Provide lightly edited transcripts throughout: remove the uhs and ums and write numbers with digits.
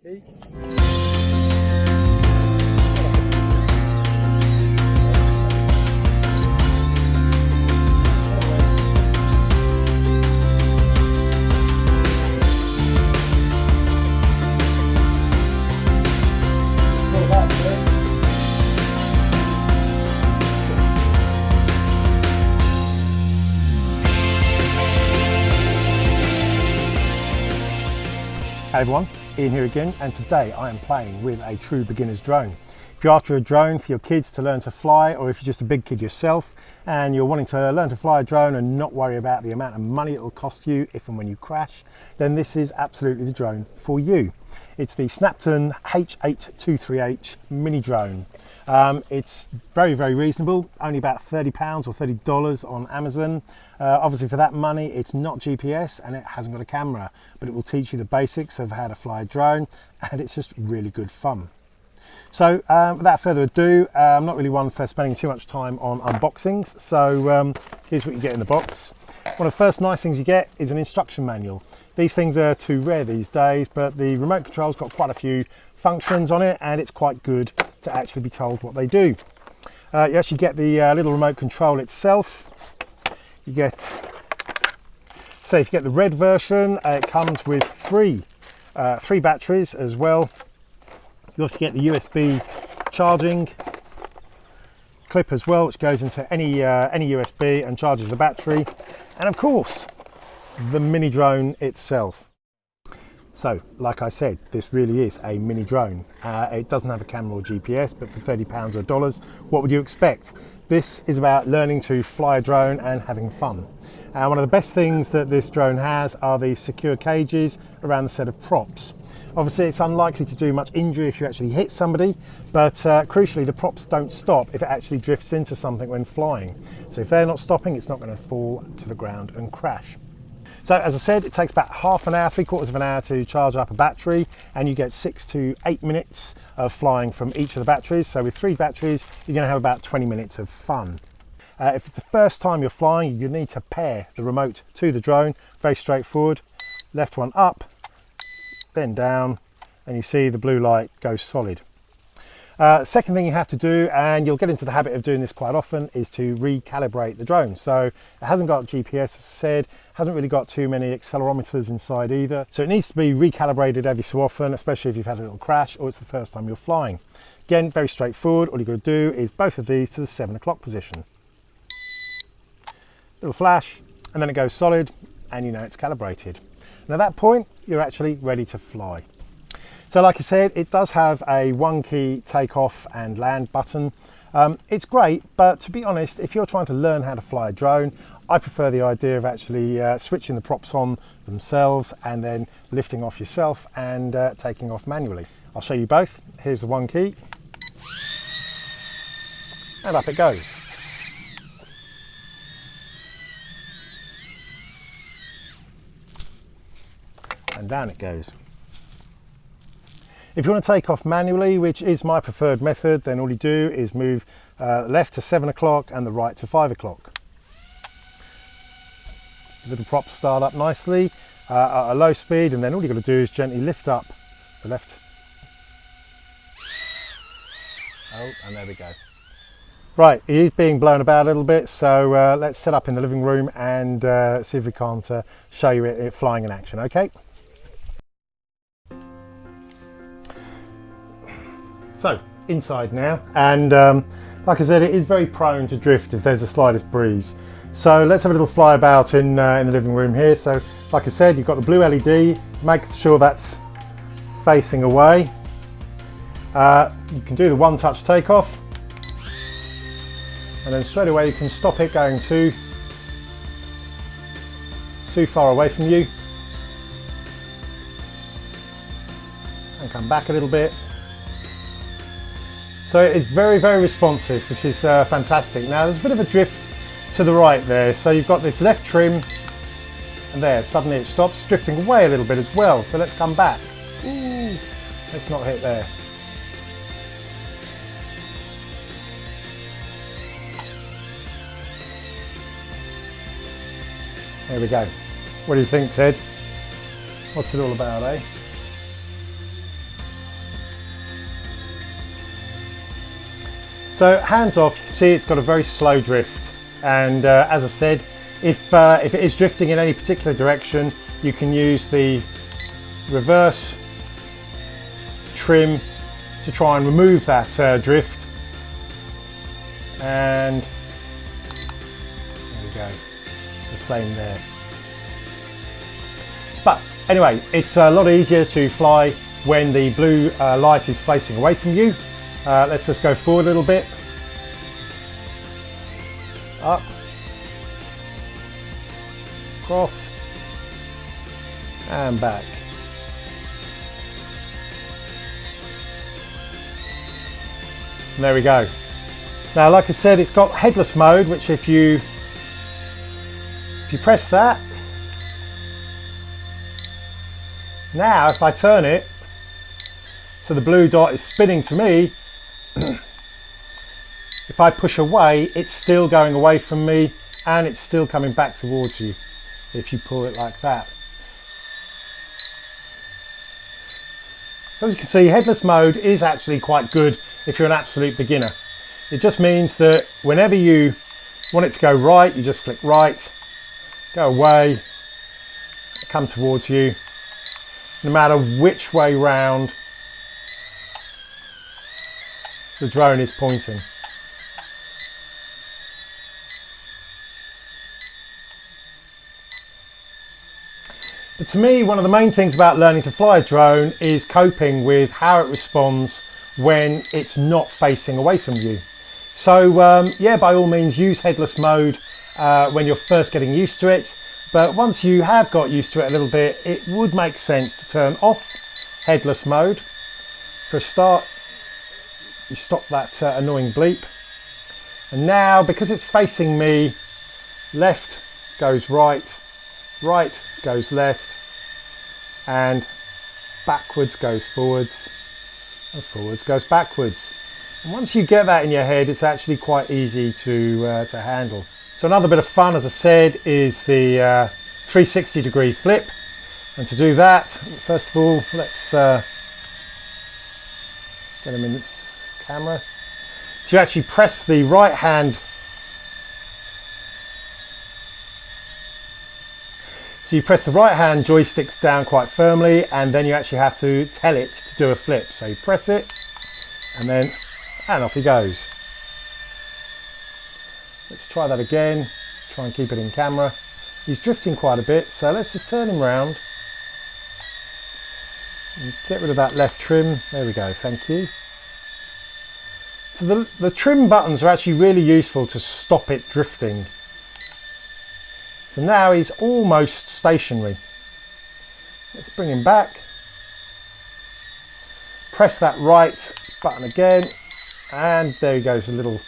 key. Hey everyone, Ian here again, and today I am playing with a true beginner's drone. If you're after a drone for your kids to learn to fly, or if you're just a big kid yourself and you're wanting to learn to fly a drone and not worry about the amount of money it will cost you if and when you crash, then this is absolutely the drone for you. It's the Snaptain H823H mini drone. It's very, very reasonable, only about £30 or $30 on Amazon. Obviously for that money, it's not GPS and it hasn't got a camera, but it will teach you the basics of how to fly a drone, and it's just really good fun. So without further ado, I'm not really one for spending too much time on unboxings, so here's what you get in the box. One of the first nice things you get is an instruction manual. These things are too rare these days, but the remote control's got quite a few functions on it, and it's quite good to actually be told what they do. You actually get the little remote control itself. You get, say if you get the red version, it comes with three batteries as well. You also get the USB charging clip as well, which goes into any USB and charges the battery, and of course the mini drone itself. So, like I said, this really is a mini drone. It doesn't have a camera or GPS, but for £30 or dollars, what would you expect? This is about learning to fly a drone and having fun. One of the best things that this drone has are these secure cages around the set of props. Obviously, it's unlikely to do much injury if you actually hit somebody, but crucially, the props don't stop if it actually drifts into something when flying. So if they're not stopping, it's not going to fall to the ground and crash. So as I said, it takes about half an hour, 3/4 of an hour to charge up a battery, and you get 6 to 8 minutes of flying from each of the batteries. So with 3 batteries, you're going to have about 20 minutes of fun. If it's the first time you're flying, you need to pair the remote to the drone. Very straightforward. Left one up, then down, and you see the blue light goes solid. Second thing you have to do, and you'll get into the habit of doing this quite often, is to recalibrate the drone. So it hasn't got GPS, as I said, hasn't really got too many accelerometers inside either. So it needs to be recalibrated every so often, especially if you've had a little crash or it's the first time you're flying. Again, very straightforward. All you've got to do is both of these to the 7 o'clock position. Little flash, and then it goes solid, and you know it's calibrated. And at that point, you're actually ready to fly. So like I said, it does have a 1-key takeoff and land button. It's great, but to be honest, if you're trying to learn how to fly a drone, I prefer the idea of actually switching the props on themselves and then lifting off yourself and taking off manually. I'll show you both. Here's the 1 key, and up it goes. And down it goes. If you want to take off manually, which is my preferred method, then all you do is move left to 7 o'clock and the right to 5 o'clock. The little props start up nicely at a low speed, and then all you've got to do is gently lift up the left. Oh, and there we go. Right, it is being blown about a little bit, so let's set up in the living room and see if we can't show you it flying in action, okay? So, inside now, and like I said, it is very prone to drift if there's the slightest breeze. So let's have a little fly about in the living room here. So, like I said, you've got the blue LED, make sure that's facing away. You can do the one-touch takeoff, and then straight away you can stop it going too far away from you, and come back a little bit. So it's very, very responsive, which is fantastic. Now there's a bit of a drift to the right there. So you've got this left trim, and there, suddenly it stops, drifting away a little bit as well. So let's come back. Ooh, let's not hit there. There we go. What do you think, Ted? What's it all about, eh? So hands off, you can see it's got a very slow drift, and as I said, if it is drifting in any particular direction, you can use the reverse trim to try and remove that drift, and there we go, the same there. But anyway, it's a lot easier to fly when the blue light is facing away from you. Let's just go forward a little bit, up, across, and back. And there we go. Now, like I said, it's got headless mode, which if you press that, now if I turn it so the blue dot is spinning to me, if I push away, it's still going away from me and it's still coming back towards you if you pull it like that. So as you can see, headless mode is actually quite good if you're an absolute beginner. It just means that whenever you want it to go right, you just flick right, go away, come towards you, no matter which way round the drone is pointing. But to me, one of the main things about learning to fly a drone is coping with how it responds when it's not facing away from you. So yeah, by all means use headless mode when you're first getting used to it, but once you have got used to it a little bit, it would make sense to turn off headless mode. For a start, you stop that annoying bleep, and now because it's facing me, left goes right, right goes left, and backwards goes forwards, and forwards goes backwards. And once you get that in your head, it's actually quite easy to handle. So another bit of fun, as I said, is the 360-degree flip. And to do that, first of all, let's get them in this camera. So you actually press the right hand. So you press the right hand joysticks down quite firmly, and then you actually have to tell it to do a flip. So you press it, and off he goes. Let's try that again, try and keep it in camera. He's drifting quite a bit, so let's just turn him round. And get rid of that left trim, there we go, thank you. So the trim buttons are actually really useful to stop it drifting. So now he's almost stationary. Let's bring him back. Press that right button again, and there he goes, a little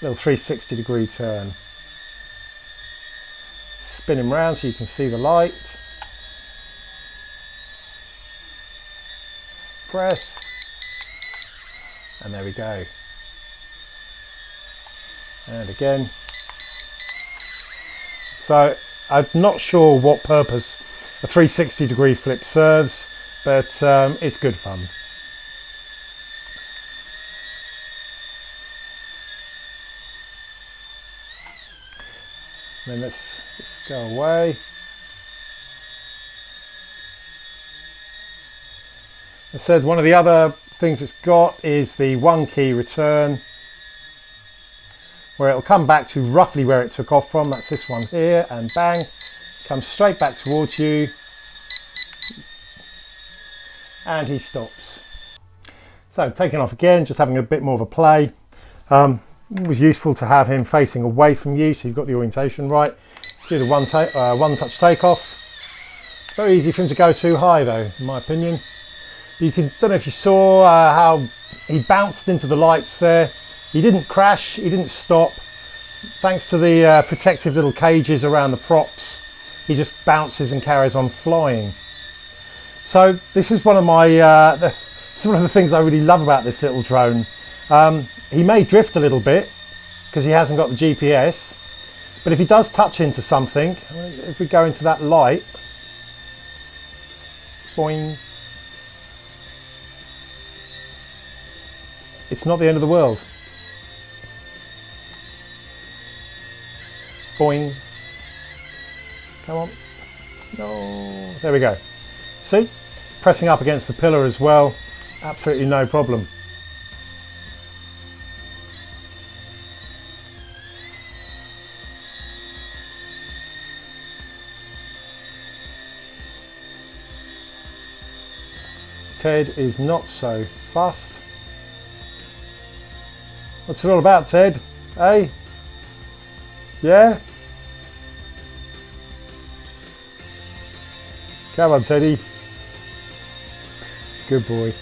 360-degree turn. Spin him round so you can see the light. Press, and there we go. And again. So I'm not sure what purpose a 360-degree flip serves, but it's good fun. Then let's go away. I said one of the other things it's got is the one key return, where it'll come back to roughly where it took off from. That's this one here, and bang, comes straight back towards you, and he stops. So taking off again, just having a bit more of a play. It was useful to have him facing away from you, so you've got the orientation right. Do the one touch takeoff. Very easy for him to go too high though, in my opinion. You can, don't know if you saw how he bounced into the lights there. He didn't crash, he didn't stop. Thanks to the protective little cages around the props, he just bounces and carries on flying. So this is one of my, this is one of the things I really love about this little drone. He may drift a little bit because he hasn't got the GPS, but if he does touch into something, if we go into that light, boing, It's not the end of the world. Boing. Come on. No. There we go. See? Pressing up against the pillar as well. Absolutely no problem. Ted is not so fussed. What's it all about, Ted? Hey? Yeah? Come on, Teddy. Good boy.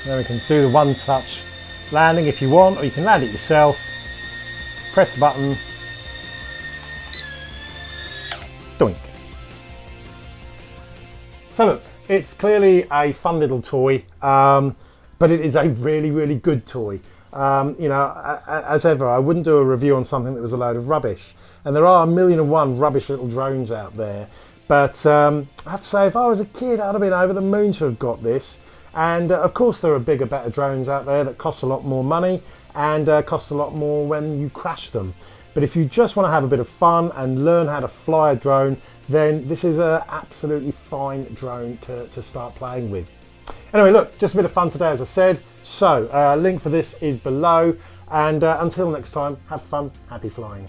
Now we can do the one touch landing if you want, or you can land it yourself. Press the button. Doink. So look, it's clearly a fun little toy, but it is a really, really good toy. You know, as ever, I wouldn't do a review on something that was a load of rubbish. And there are 1,000,001 rubbish little drones out there. But I have to say, if I was a kid, I'd have been over the moon to have got this. And of course, there are bigger, better drones out there that cost a lot more money and cost a lot more when you crash them. But if you just want to have a bit of fun and learn how to fly a drone, then this is an absolutely fine drone to start playing with. Anyway, look, just a bit of fun today, as I said. So, link for this is below. And until next time, have fun, happy flying.